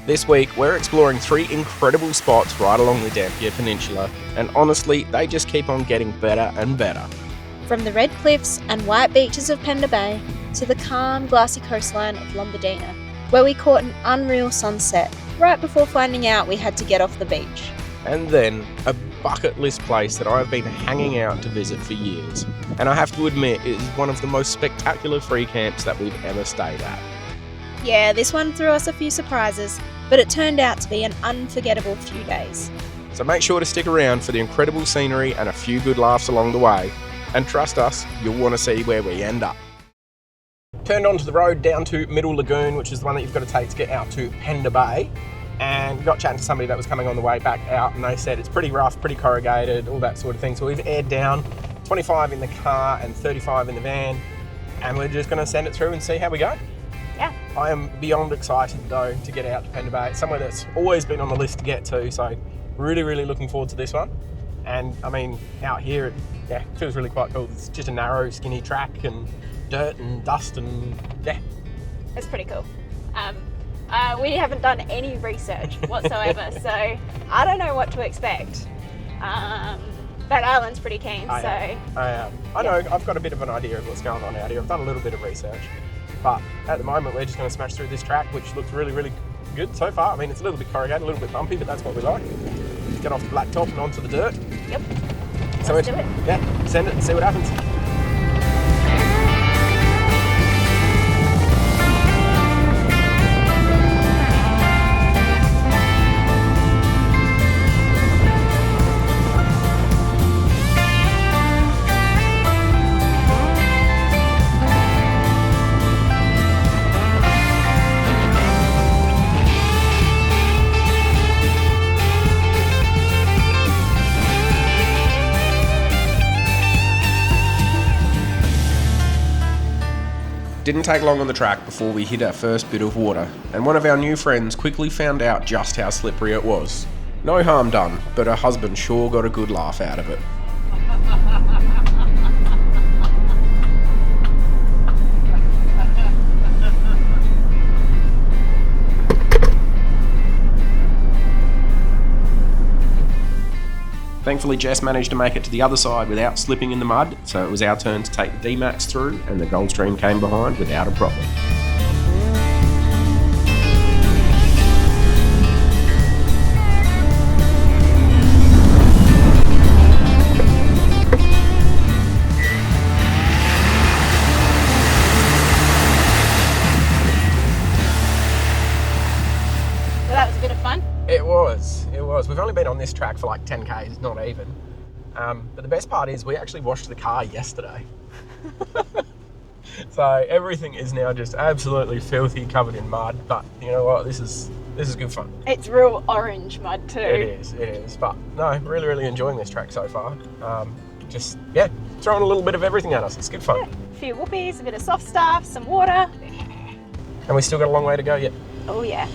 This week, we're exploring 3 incredible spots right along the Dampier Peninsula, and honestly, they just keep on getting better and better. From the red cliffs and white beaches of Pender Bay to the calm, glassy coastline of Lombadina, where we caught an unreal sunset right before finding out we had to get off the beach. And then, a bucket list place that I've been hanging out to visit for years. And I have to admit, it is one of the most spectacular free camps that we've ever stayed at. Yeah, this one threw us a few surprises, but it turned out to be an unforgettable few days. So make sure to stick around for the incredible scenery and a few good laughs along the way. And trust us, you'll want to see where we end up. Turned onto the road down to Middle Lagoon, which is the one that you've got to take to get out to Pender Bay. And got chatting to somebody that was coming on the way back out, and they said it's pretty rough, pretty corrugated, all that sort of thing. So we've aired down 25 in the car and 35 in the van, and we're just going to send it through and see how we go. Yeah. I am beyond excited though to get out to Pender Bay. It's somewhere that's always been on the list to get to, so really looking forward to this one. And I mean, out here, it feels really quite cool. It's just a narrow, skinny track and dirt and dust and It's pretty cool. We haven't done any research whatsoever, so I don't know what to expect. But Alan's pretty keen, I know, I've got a bit of an idea of what's going on out here. I've done a little bit of research, but at the moment we're just going to smash through this track, which looks really good so far. I mean, it's a little bit corrugated, a little bit bumpy, but that's what we like. Get off the blacktop and onto the dirt. Yep. So Let's do it. Yeah, send it and see what happens. Didn't take long on the track before we hit our first bit of water, and one of our new friends quickly found out just how slippery it was. No harm done, but her husband sure got a good laugh out of it. Thankfully, Jess managed to make it to the other side without slipping in the mud, so it was our turn to take the D-Max through, and the Gulfstream came behind without a problem. So that was a bit of fun. It was. We've only been on this track for like 10 Ks, not even. But the best part is we actually washed the car yesterday. So everything is now just absolutely filthy, covered in mud. But you know what? This is good fun. It's real orange mud too. It is. But no, really enjoying this track so far. Throwing a little bit of everything at us. It's good fun. Yeah. A few whoopies, a bit of soft stuff, some water. And we still got a long way to go yet. Oh yeah.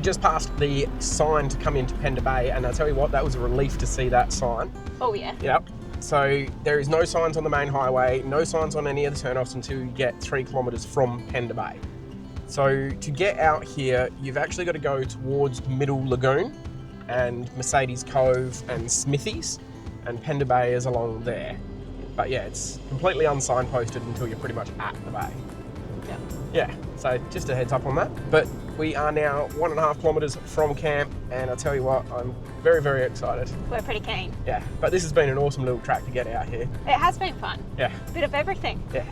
Just past the sign to come into Pender Bay, and I'll tell you what, that was a relief to see that sign. Oh yeah. Yep. So there is no signs on the main highway, no signs on any of the turnoffs until you get 3 kilometres from Pender Bay. So to get out here, you've actually got to go towards Middle Lagoon and Mercedes Cove and Smithies, and Pender Bay is along there. But yeah, it's completely unsignposted until you're pretty much at the bay. Yeah, so just a heads up on that. But we are now 1.5 kilometres from camp, and I tell you what, I'm very excited. We're pretty keen. Yeah, but this has been an awesome little track to get out here. It has been fun. Yeah. A bit of everything. Yeah.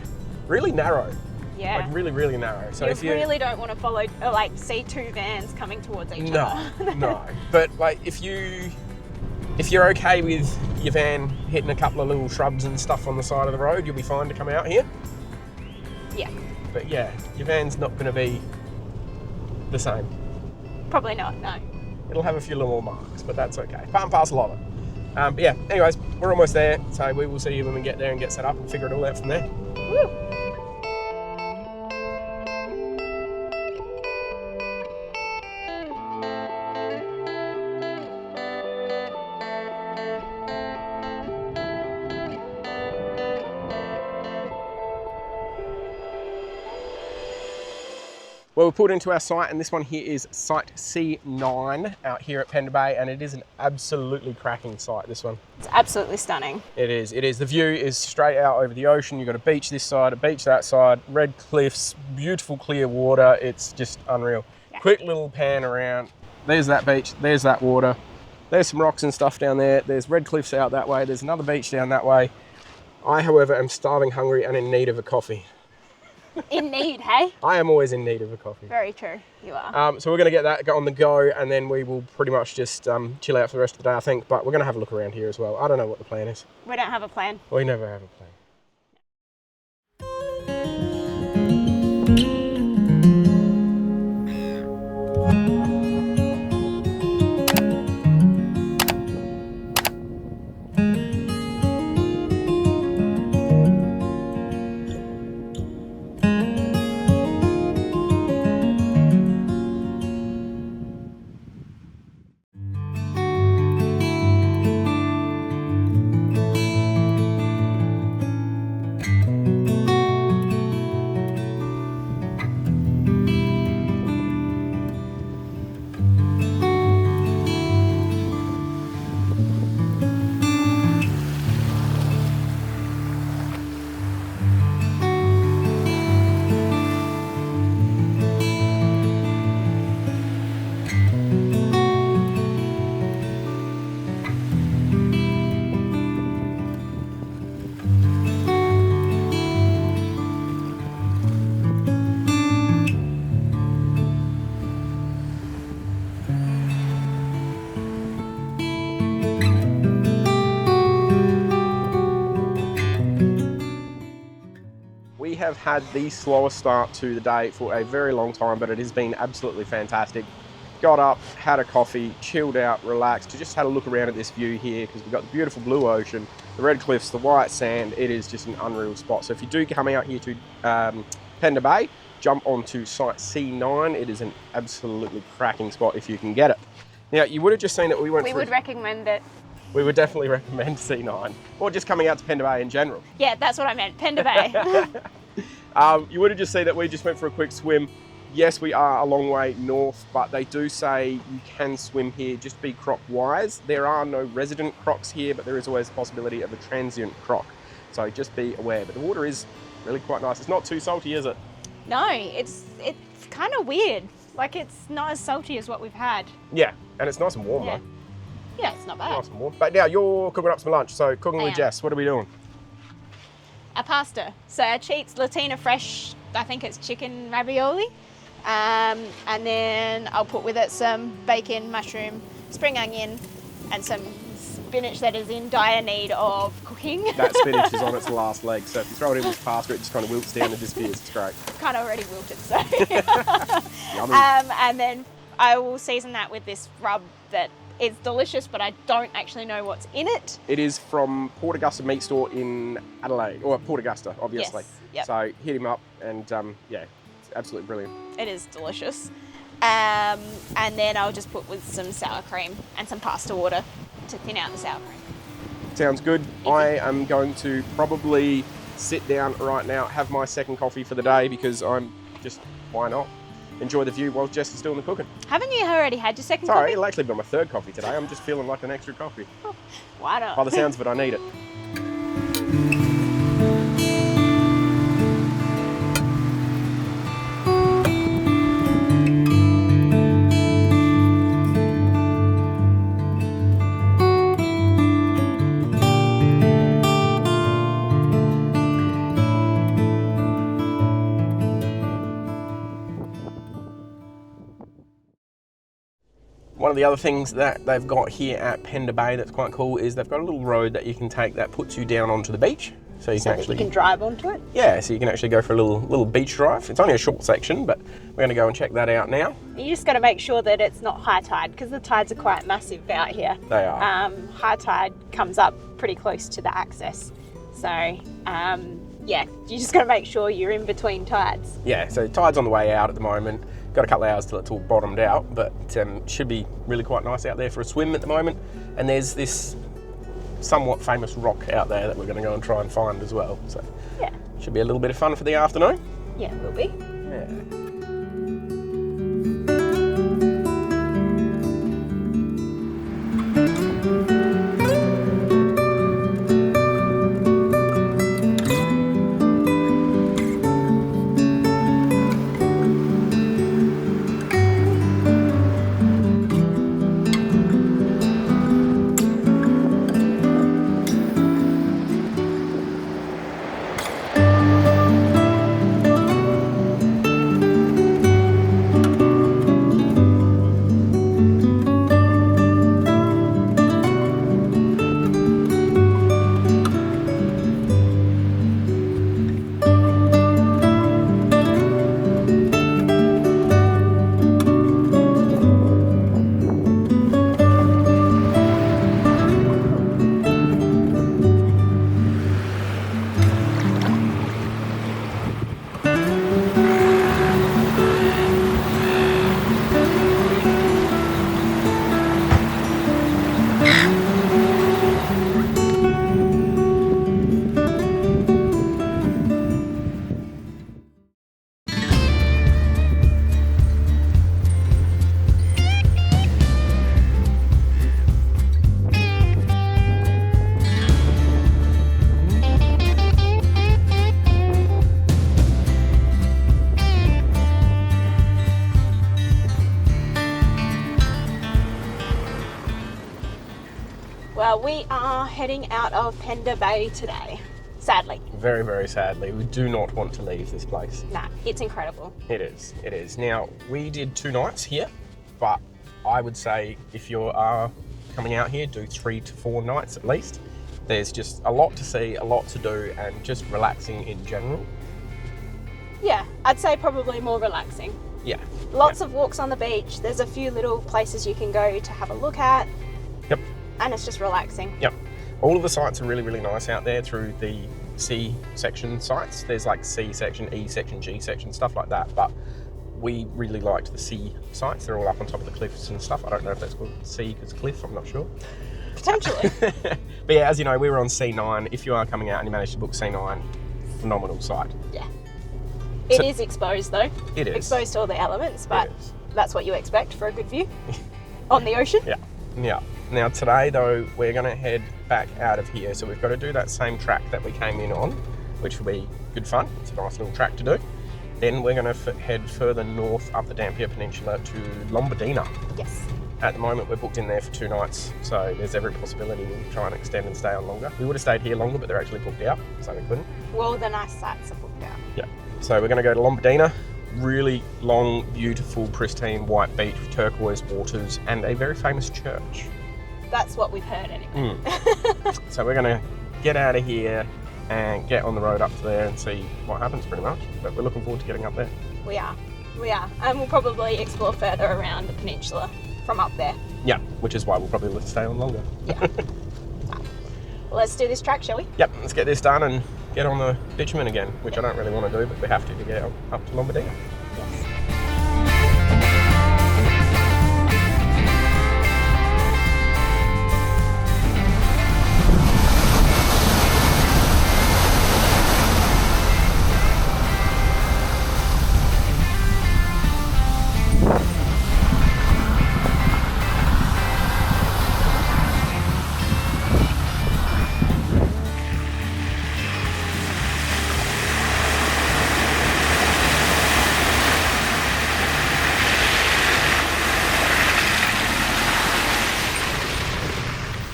Really narrow. Yeah. Like really narrow. So if you really don't want to follow, see 2 vans coming towards each other. No. But like if you If you're okay with your van hitting a couple of little shrubs and stuff on the side of the road, you'll be fine to come out here. Yeah. But yeah, your van's not going to be the same. Probably not, no. It'll have a few little marks, but that's okay. Part and parcel of it. But yeah, anyways, we're almost there, so we will see you when we get there and get set up and figure it all out from there. Woo. Well, we pulled into our site, and this one here is site C9 out here at Pender Bay, and it is an absolutely cracking site, this one. It's absolutely stunning. It is. The view is straight out over the ocean. You've got a beach this side, a beach that side, red cliffs, beautiful clear water. It's just unreal. Yeah. Quick little pan around. There's that beach, there's that water. There's some rocks and stuff down there. There's red cliffs out that way. There's another beach down that way. I, however, am starving, hungry, and in need of a coffee. In need, hey? I am always in need of a coffee. Very true, you are. So we're going to get that on the go, and then we will pretty much just chill out for the rest of the day, I think. But we're going to have a look around here as well. I don't know what the plan is. We don't have a plan. We never have a plan. We have had the slowest start to the day for a very long time, but it has been absolutely fantastic. Got up, had a coffee, chilled out, relaxed, just had a look around at this view here because we've got the beautiful blue ocean, the red cliffs, the white sand. It is just an unreal spot. So if you do come out here to Pender Bay, jump onto site C9. It is an absolutely cracking spot if you can get it. Now, you would have just seen that we went through... We would recommend it. We would definitely recommend C9, or just coming out to Pender Bay in general. Yeah, that's what I meant, Pender Bay. You would have just seen that we just went for a quick swim. Yes, we are a long way north, but they do say you can swim here, just be croc wise. There are no resident crocs here, but there is always a possibility of a transient croc. So just be aware. But the water is really quite nice. It's not too salty, is it? No, it's kind of weird. Like, it's not as salty as what we've had. Yeah, and it's nice and warm though. Yeah, it's not bad. Nice and warm. But now you're cooking up some lunch, so cooking with Jess, what are we doing? A pasta. So our cheats, Latina Fresh, I think it's chicken ravioli. And then I'll put with it some bacon, mushroom, spring onion, and some spinach that is in dire need of cooking. That spinach is on its last leg, so if you throw it in with pasta, it just kind of wilts down and disappears. It's great. Kind of already wilted, so. Yummy. And then I will season that with this rub that is delicious, but I don't actually know what's in it. It is from Port Augusta Meat Store in Adelaide, or Port Augusta, obviously. Yes, yep. So hit him up, and yeah, it's absolutely brilliant. It is delicious. And then I'll just put with some sour cream and some pasta water to thin out the sour cream. Sounds good. I am going to probably sit down right now, have my second coffee for the day, because I'm just, why not? Enjoy the view while Jess is still in the cooking. Haven't you already had your second Sorry, coffee? it'll actually be my third coffee today. I'm just feeling like an extra coffee. Why not? By the sounds of it, I need it. One of the other things that they've got here at Pender Bay that's quite cool is they've got a little road that you can take that puts you down onto the beach. So you can drive onto it? Yeah, so you can actually go for a little beach drive. It's only a short section, but we're going to go and check that out now. You just got to make sure that it's not high tide, because the tides are quite massive out here. They are. High tide comes up pretty close to the access. So, yeah, you just got to make sure you're in between tides. Yeah, so tide's on the way out at the moment. Got a couple of hours till it's all bottomed out, but should be really quite nice out there for a swim at the moment. And there's this somewhat famous rock out there that we're going to go and try and find as well. So yeah, should be a little bit of fun for the afternoon. Yeah, it will be. Yeah. Well, we are heading out of Pender Bay today, sadly. Very, very sadly. We do not want to leave this place. Nah, it's incredible. It is, it is. Now, we did 2 nights here, but I would say if you are coming out here, do 3 to 4 nights at least. There's just a lot to see, a lot to do, and just relaxing in general. Yeah, I'd say probably more relaxing. Yeah. Lots of walks on the beach. There's a few little places you can go to have a look at. Yep. And it's just relaxing. Yep. All of the sites are really, really nice out there through the C section sites. There's like C section, E section, G section, stuff like that. But we really liked the C sites. They're all up on top of the cliffs and stuff. I don't know if that's called C because cliff, I'm not sure. Potentially. But yeah, as you know, we were on C9. If you are coming out and you manage to book C9, phenomenal site. Yeah. It is exposed though. It is. Exposed to all the elements, but that's what you expect for a good view on the ocean. Yeah. Yeah. Now today though, we're going to head back out of here. So we've got to do that same track that we came in on, which will be good fun. It's a nice little track to do. Then we're going to head further north up the Dampier Peninsula to Lombadina. Yes. At the moment, we're booked in there for 2 nights, so there's every possibility we'll try and extend and stay on longer. We would have stayed here longer, but they're actually booked out, so we couldn't. Well, the nice sites are booked out. Yeah. So we're going to go to Lombadina. Really long, beautiful, pristine white beach with turquoise waters and a very famous church. That's what we've heard anyway. So we're going to get out of here and get on the road up to there and see what happens pretty much. But we're looking forward to getting up there. We are. And we'll probably explore further around the peninsula from up there. Yeah, which is why we'll probably stay on longer. Yeah. Well, let's do this track, shall we? Yep, let's get this done and get on the bitumen again, which I don't really want to do, but we have to get up to Lombadina. Yes.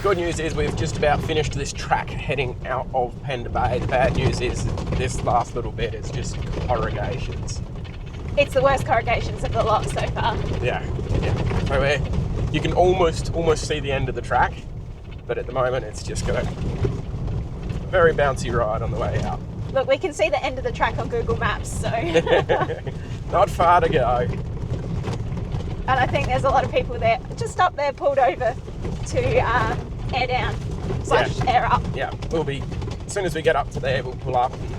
Good news is we've just about finished this track heading out of Pender Bay. The bad news is this last little bit is just corrugations. It's the worst corrugations of the lot so far. Yeah. So we're You can almost see the end of the track, but at the moment it's just got a very bouncy ride on the way out. Look, we can see the end of the track on Google Maps, so. Not far to go. And I think there's a lot of people there, just up there, pulled over to air down / air up. Yeah, we'll be, as soon as we get up to there, we'll pull up and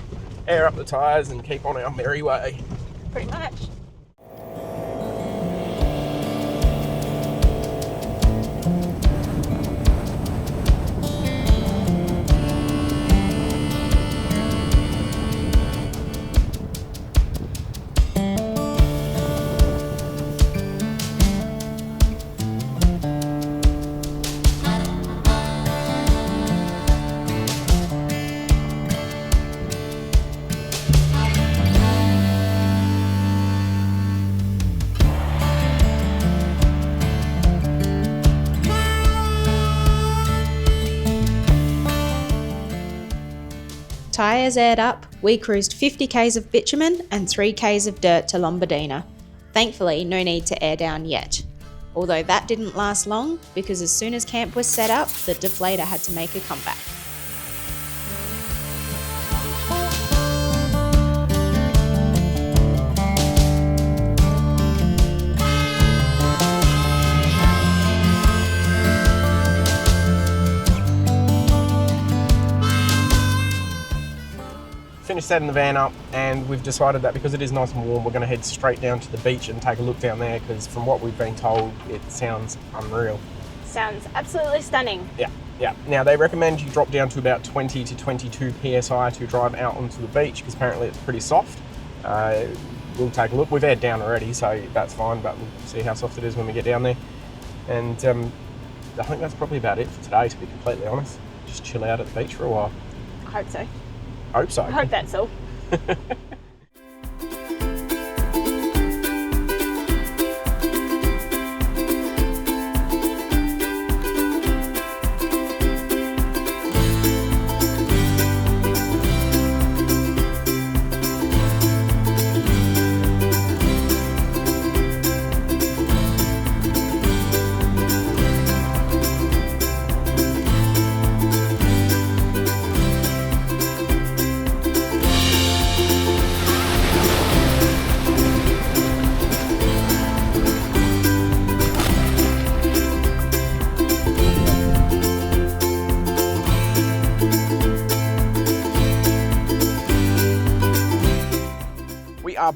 air up the tyres and keep on our merry way. Pretty much. Tyres aired up, we cruised 50 k's of bitumen and 3 k's of dirt to Lombadina. Thankfully, no need to air down yet. Although that didn't last long, because as soon as camp was set up, the deflator had to make a comeback. Finished setting the van up, and we've decided that because it is nice and warm, we're going to head straight down to the beach and take a look down there, because from what we've been told, it sounds unreal. Sounds absolutely stunning. Yeah. Now, they recommend you drop down to about 20 to 22 psi to drive out onto the beach, because apparently it's pretty soft. We'll take a look. We've aired down already, so that's fine, but we'll see how soft it is when we get down there. And I think that's probably about it for today, to be completely honest. Just chill out at the beach for a while. I hope so. Hope so. I hope that's all.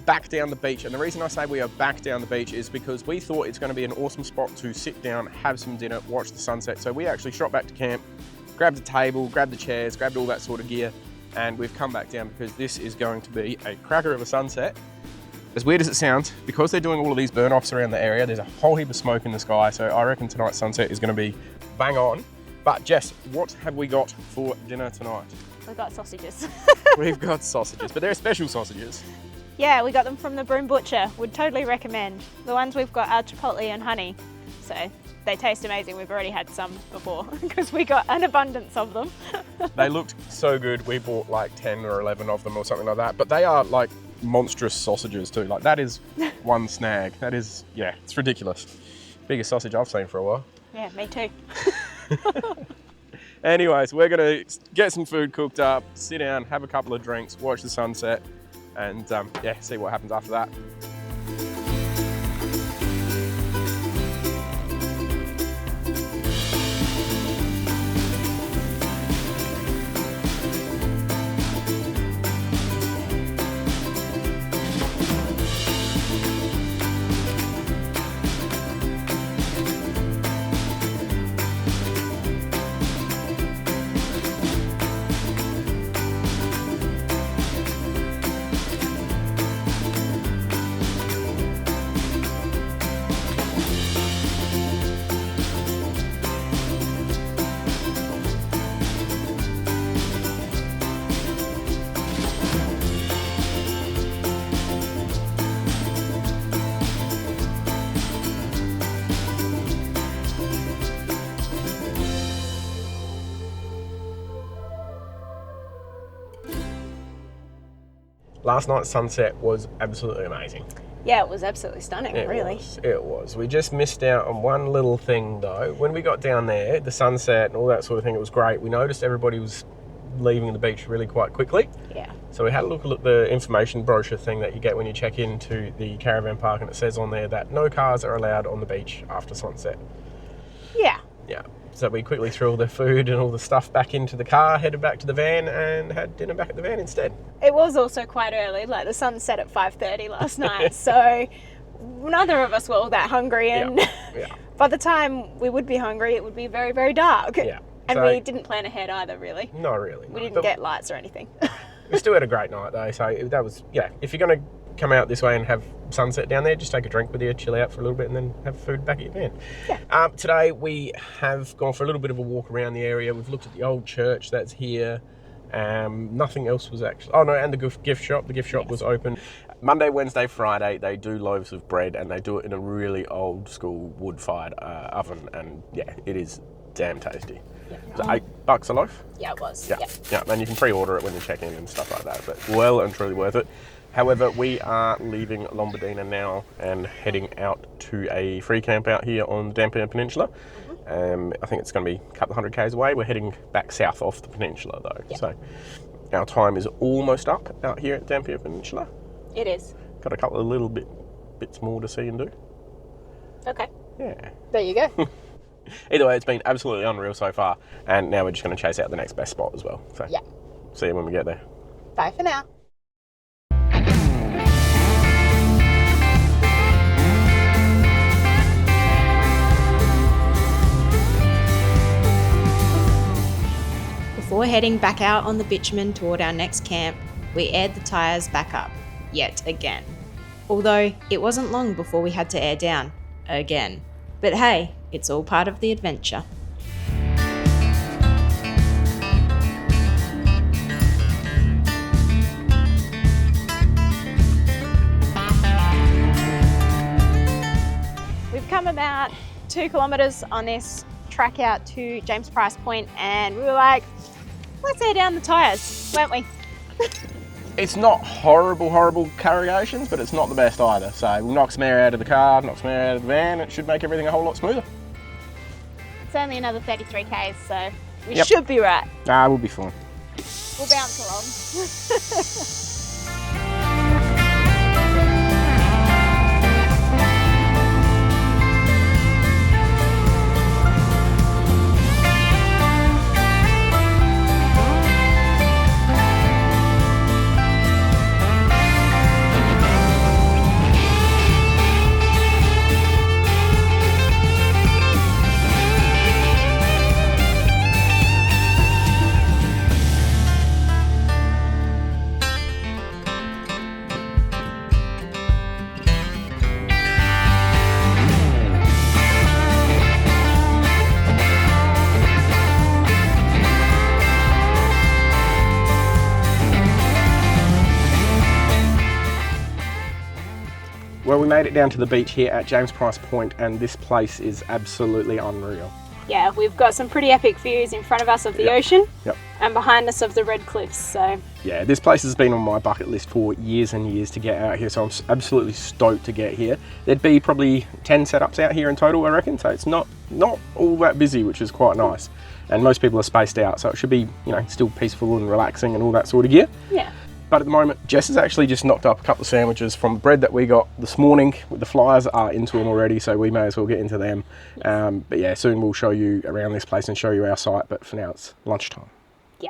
Back down the beach, and the reason I say we are back down the beach is because we thought it's going to be an awesome spot to sit down, have some dinner, watch the sunset. So we actually shot back to camp, grabbed a table, grabbed the chairs, grabbed all that sort of gear, and we've come back down because this is going to be a cracker of a sunset. As weird as it sounds, because they're doing all of these burn-offs around the area, there's a whole heap of smoke in the sky, so I reckon tonight's sunset is going to be bang on. But Jess, what have we got for dinner tonight? We've got sausages. We've got sausages, but they're special sausages. Yeah, we got them from the Broom Butcher. Would totally recommend. The ones we've got are chipotle and honey, so they taste amazing. We've already had some before because we got an abundance of them. They looked so good. We bought like 10 or 11 of them or something like that, but they are like monstrous sausages too. Like that is one snag. That is, yeah, it's ridiculous. Biggest sausage I've seen for a while. Yeah, me too. Anyways, we're gonna get some food cooked up, sit down, have a couple of drinks, watch the sunset, and yeah, see what happens after that. Last night's sunset was absolutely amazing. Yeah, it was absolutely stunning, really. It was. We just missed out on one little thing, though. When we got down there, the sunset and all that sort of thing, it was great. We noticed everybody was leaving the beach really quite quickly. Yeah. So we had a look at the information brochure thing that you get when you check into the caravan park, and it says on there that no cars are allowed on the beach after sunset. Yeah. Yeah. So we quickly threw all the food and all the stuff back into the car, headed back to the van, and had dinner back at the van instead. It was also quite early, like the sun set at 5:30 last night, so neither of us were all that hungry, and by the time we would be hungry, it would be very, very dark. Yeah. And we didn't plan ahead either, really. Not really. We didn't get lights or anything. We still had a great night, though, so that was, if you're going to come out this way and have sunset down there, just take a drink with you, chill out for a little bit, and then have food back at your van. Yeah. Today we have gone for a little bit of a walk around the area. We've looked at the old church that's here. Nothing else was actually... Oh, no, and the gift shop. The gift shop was open. Monday, Wednesday, Friday, they do loaves of bread, and they do it in a really old-school wood-fired oven, and, it is damn tasty. Yeah. Was it $8 a loaf? Yeah, it was. Yeah, and you can pre-order it when you check in and stuff like that, but well and truly worth it. However, we are leaving Lombadina now and heading out to a free camp out here on the Dampier Peninsula. I think it's going to be a couple of hundred k's away. We're heading back south off the peninsula though. Yep. So our time is almost up out here at Dampier Peninsula. It is. Got a couple of little bits more to see and do. Okay. Yeah. There you go. Either way, it's been absolutely unreal so far, and now we're just going to chase out the next best spot as well. So see you when we get there. Bye for now. Before heading back out on the bitumen toward our next camp, we aired the tyres back up, yet again. Although it wasn't long before we had to air down, again. But hey, it's all part of the adventure. We've come about 2 kilometres on this track out to James Price Point, and we were like, let's air down the tyres, weren't we? It's not horrible corrugations, but it's not the best either. So we'll knock some air out of the car, knock some air out of the van. It should make everything a whole lot smoother. It's only another 33 k's, so we should be right. We'll be fine. We'll bounce along. Well, we made it down to the beach here at James Price Point, and this place is absolutely unreal. Yeah, we've got some pretty epic views in front of us of the ocean and behind us of the red cliffs. So yeah, this place has been on my bucket list for years and years to get out here, so I'm absolutely stoked to get here. There'd be probably 10 setups out here in total, I reckon, so it's not all that busy, which is quite nice. And most people are spaced out, so it should be, still peaceful and relaxing and all that sort of gear. Yeah. But at the moment, Jess has actually just knocked up a couple of sandwiches from bread that we got this morning. The flyers are into them already, so we may as well get into them. Yes. But yeah, soon we'll show you around this place and show you our site, but for now it's lunchtime. Yeah.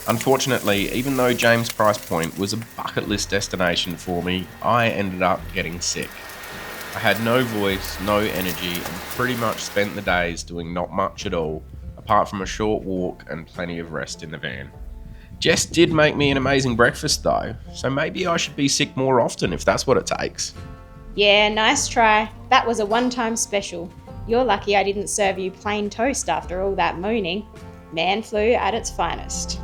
Unfortunately, even though James Price Point was a bucket list destination for me, I ended up getting sick. I had no voice, no energy, and pretty much spent the days doing not much at all, apart from a short walk and plenty of rest in the van. Jess did make me an amazing breakfast though, so maybe I should be sick more often if that's what it takes. Yeah, nice try. That was a one-time special. You're lucky I didn't serve you plain toast after all that moaning. Man flu at its finest.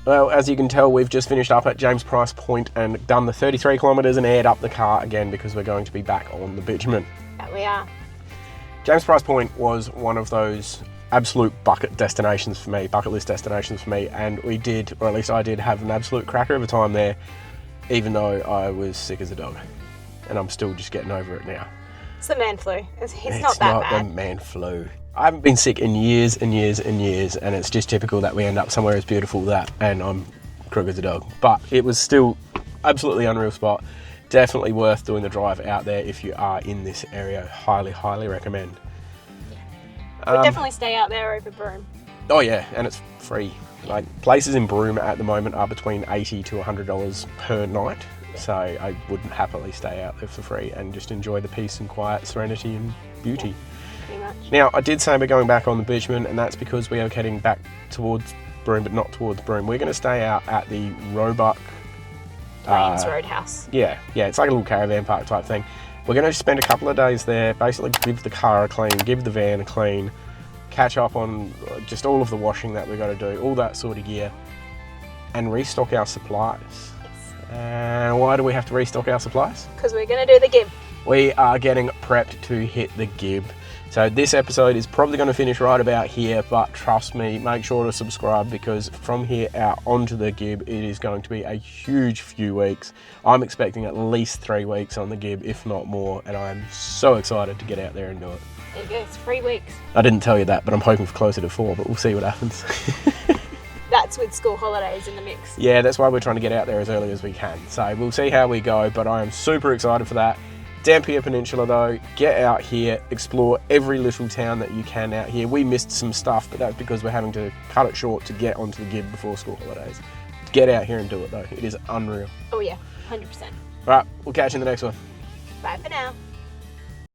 Well, as you can tell, we've just finished up at James Price Point and done the 33 kilometres and aired up the car again because we're going to be back on the bitumen. That we are. James Price Point was one of those absolute bucket list destinations for me, and we did, or at least I did, have an absolute cracker of a time there, even though I was sick as a dog. And I'm still just getting over it now. It's the man flu. It's not that It's not bad. the man flu. I haven't been sick in years and years and years, and it's just typical that we end up somewhere as beautiful as that, and I'm crook as a dog. But it was still absolutely unreal spot. Definitely worth doing the drive out there if you are in this area. Highly, highly recommend. We'd definitely stay out there over Broome. Oh yeah, and it's free. Like, places in Broome at the moment are between $80 to $100 per night. So I would happily stay out there for free and just enjoy the peace and quiet, serenity and beauty. Yeah, pretty much. Now, I did say we're going back on the bitumen, and that's because we are heading back towards Broome, but not towards Broome. We're going to stay out at the Roebuck Plains Roadhouse. Yeah, it's like a little caravan park type thing. We're going to spend a couple of days there, basically give the car a clean, give the van a clean, catch up on just all of the washing that we've got to do, all that sort of gear, and restock our supplies. And why do we have to restock our supplies? Because we're going to do the gib. We are getting prepped to hit the gib. So this episode is probably going to finish right about here, but trust me, make sure to subscribe, because from here out onto the gib, it is going to be a huge few weeks. I'm expecting at least 3 weeks on the gib, if not more, and I'm so excited to get out there and do it. There you go, it's 3 weeks. I didn't tell you that, but I'm hoping for closer to 4, but we'll see what happens. That's with school holidays in the mix. Yeah, that's why we're trying to get out there as early as we can. So we'll see how we go, but I am super excited for that. Dampier Peninsula though, get out here, explore every little town that you can out here. We missed some stuff, but that's because we're having to cut it short to get onto the gib before school holidays. Get out here and do it though, it is unreal. Oh yeah, 100%. Right, we'll catch you in the next one. Bye for now.